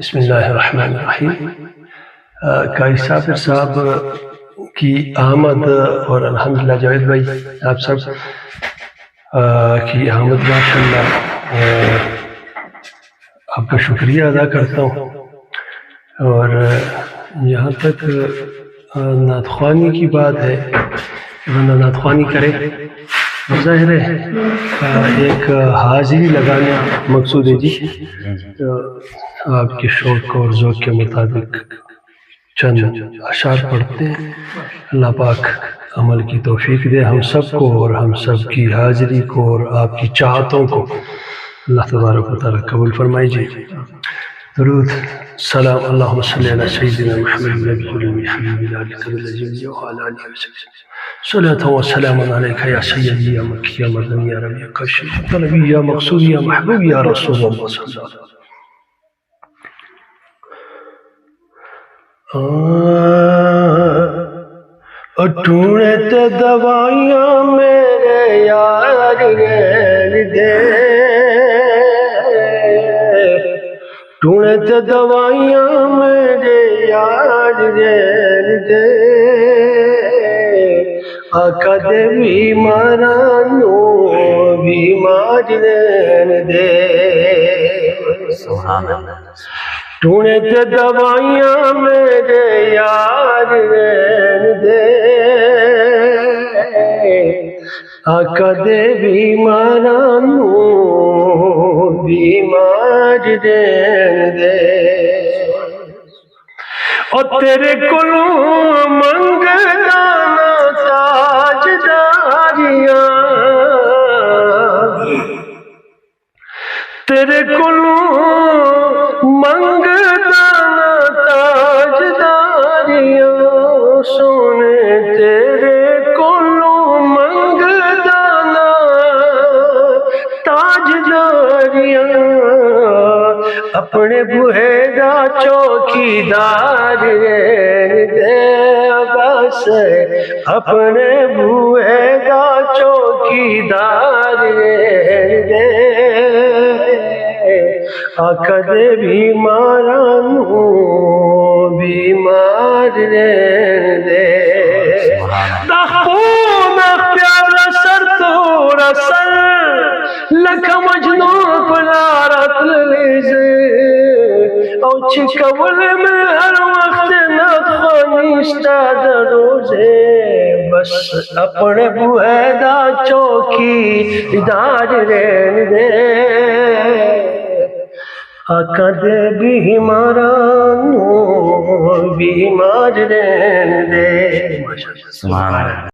بسم اللہ الرحمن الرحیم۔ قاری صابر صاحب کی آمد اور الحمدللہ جاوید بھائی آپ سب کی آمد ماشاءاللہ آپ کا شکریہ ادا کرتا ہوں۔ اور جہاں تک نعت خوانی کی بات ہے، بندہ نعت خوانی کرے، ظاہر ہے ایک حاضری لگانا مقصود ہے جی۔ آپ کے شوق اور ذوق کے مطابق چند اشعار پڑھتے ہیں، اللہ پاک عمل کی توفیق دے ہم سب کو اور ہم سب کی حاضری کو اور آپ کی چاہتوں کو اللہ تبارک و تعالیٰ قبول فرمائے جی۔ درود سلام اللہم صلی علی سیدنا محمد نبی المی حبیب ذالک العظیم وعلی آلہ وصحبہ صلاۃ و سلام علیک یا سیدی یا مکی یا مدنی یا ربی کاشف طلبی یا مقصود یا محبوب یا رسول اللہ صلی اللہ علیہ وسلم۔ ٹھونڈتے دوائیاں میرے یار غیر دے، ٹھونڈتے دوائیاں میرے یار غیر دے، آقا دے بیماراں نوں بیمار رہن دے۔ سبحان اللہ۔ ٹھونڈتے دوائیاں میرے یار رہن دے، آقا دے بیماراں نوں بیمار رہن دے۔ او تیرے کولوں منگدا نا تاجداریاں، تیرے کولوں منگدا نا تاجداریاں، سونے تیرے کولوں منگدا نا تاجداریاں، اپنے بوہے دا چوکیدار رہن دے، بس اپنے بوہے دا چوکیدار رہن دے، آقا دے بیماراں نوں بیمار رہن دے۔ دا خون پیارا سر تورا سر لکھا مجنون پلارت لیزے، او چکول میں ہر وقت نعت خوانی استاد روزے، بس اپنے بوہے دا چوکی دار رہن دے، آقا دے بیماراں نوں بیمار رہن دے۔